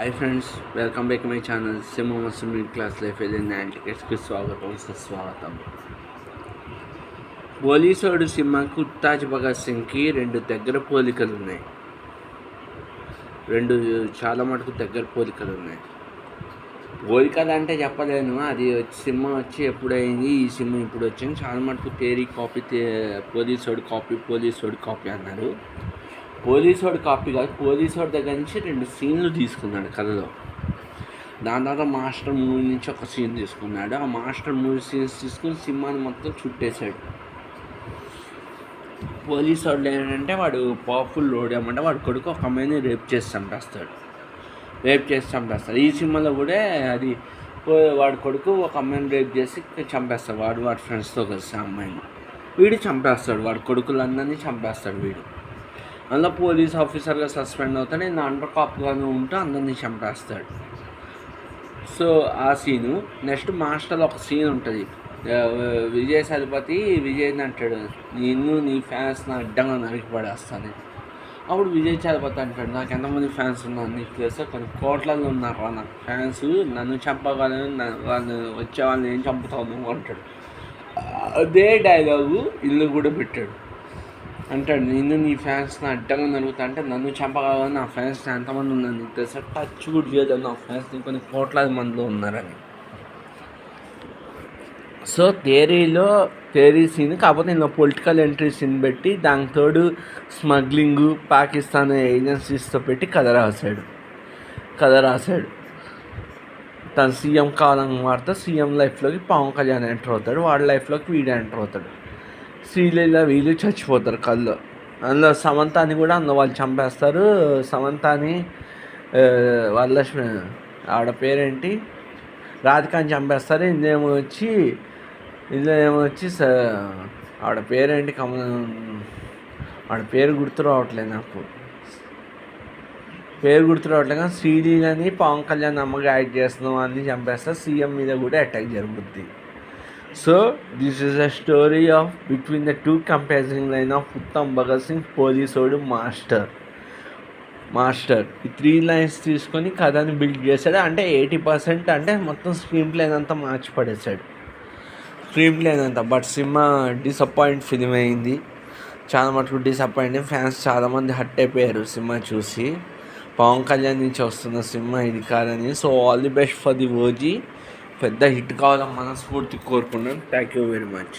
Hi friends, welcome back my channel Simha middle class life ఏదైనా యాంటికెట్స్కి స్వాగతం సుస్వాగతం. పోలీసోడు సినిమాకు తాజ్ భగత్ సింగ్కి రెండు దగ్గర పోలికలు ఉన్నాయి. చాలా మటుకు దగ్గర పోలికలు ఉన్నాయి. పోలికలు అంటే చెప్పలేను, అది సినిమా వచ్చి ఎప్పుడైంది, ఈ సినిమా ఇప్పుడు వచ్చింది. చాలా మటుకు తేరీ కాపీ, పోలీసోడు కాపీ అన్నారు. పోలీసోడు కాపీ కాదు, పోలీసోడు దగ్గర నుంచి 2 సీన్లు తీసుకున్నాడు కథలో. దాని తర్వాత మాస్టర్ మూవీ నుంచి ఒక సీన్ తీసుకున్నాడు. ఆ మాస్టర్ మూవీ సీన్స్ తీసుకుని సినిమాని మొత్తం చుట్టేశాడు. పోలీసోడు ఏంటంటే వాడు పవర్ఫుల్ లోడ్ ఏమంటే వాడు కొడుకు ఒక అమ్మాయిని రేప్ చేసి చంపేస్తాడు. ఈ సినిమాలో కూడా అది వాడి కొడుకు ఒక అమ్మాయిని రేప్ చేసి చంపేస్తాడు. వాడి ఫ్రెండ్స్తో కలిసి ఆ అమ్మాయిని వీడు చంపేస్తాడు. వాడి కొడుకులందరినీ చంపేస్తాడు వీడు. అందులో పోలీస్ ఆఫీసర్గా సస్పెండ్ అవుతాడు. నేను అండర్ కాప్గానే ఉంటూ అందరినీ చంపేస్తాడు. సో ఆ సీను. నెక్స్ట్ మాస్టర్లో ఒక సీన్ ఉంటుంది. విజయ్ విజయ్ని అంటాడు, నీ ఫ్యాన్స్ నా అడ్డంగా నరికి పడేస్తాను. అప్పుడు విజయ్ చలపతి అంటాడు, నాకు ఎంతమంది ఫ్యాన్స్ ఉన్నారు నీకు తెలుసా, కొన్ని కోట్లలో ఉన్నారు నాకు ఫ్యాన్స్, నన్ను చంపగలను, వాళ్ళు వచ్చే వాళ్ళని ఏం చంపుతావు అంటాడు. అదే డైలాగు ఇల్లు కూడా పెట్టాడు. అంటాడు, నీ ఫ్యాన్స్ నా అడ్డంగా నరుగుతా అంటే నన్ను చంపగలను, నా ఫ్యాన్స్ ఎంతమంది ఉన్నారు నీకు తెలుసా, టచ్ కూడా చేయదు నా ఫ్యాన్స్ కొన్ని కోట్లాది మందిలో ఉన్నారని. సో తేరీ సీన్, కాకపోతే ఇందులో పొలిటికల్ ఎంట్రీ సీన్ పెట్టి దానికి తోడు స్మగ్లింగు, పాకిస్తాన్ ఏజెన్సీస్తో పెట్టి కథ రాశాడు. తను సీఎం కావాలని వాడితే సీఎం లైఫ్లోకి పవన్ కళ్యాణ్ ఎంటర్ అవుతాడు, వాడి లైఫ్లోకి వీడు ఎంటర్ అవుతాడు. శ్రీలీల వీళ్ళు చచ్చిపోతారు కళ్ళు. అందులో సమంతాని కూడా అందులో వాళ్ళు చంపేస్తారు. సమంతాని వరలక్ష్మి ఆవిడ పేరేంటి, రాధికాని చంపేస్తారు. ఇందులో ఏమో వచ్చి ఆవిడ పేరేంటి, ఆవిడ పేరు గుర్తు రావట్లేదు కానీ శ్రీలీలని పవన్ కళ్యాణ్ అమ్మగా యాడ్ చేస్తున్నాం అని చంపేస్తారు. సీఎం మీద కూడా అటాక్ జరుగుద్ది. So this is a story of between the 2 comparison line of Uttam Bhagat Singh, Policeodu, master. ఈ 3 లైన్స్ తీసుకొని కథని బిల్డ్ చేశాడు. అంటే 80% అంటే మొత్తం స్క్రీన్ ప్లే అంతా మార్చి పడేశాడు. బట్ సినిమా డిసప్పాయింట్ ఫిలిం అయింది. చాలా మటుకు డిసప్పాయింట్. ఫ్యాన్స్ చాలామంది హర్ట్ అయిపోయారు సినిమా చూసి. పవన్ కళ్యాణ్ నుంచి వస్తున్న సినిమా ఇది కాదని. So all the best for the OG. పెద్ద హిట్ కావాలని మనస్ఫూర్తి కోరుకున్నాను. Thank you very much.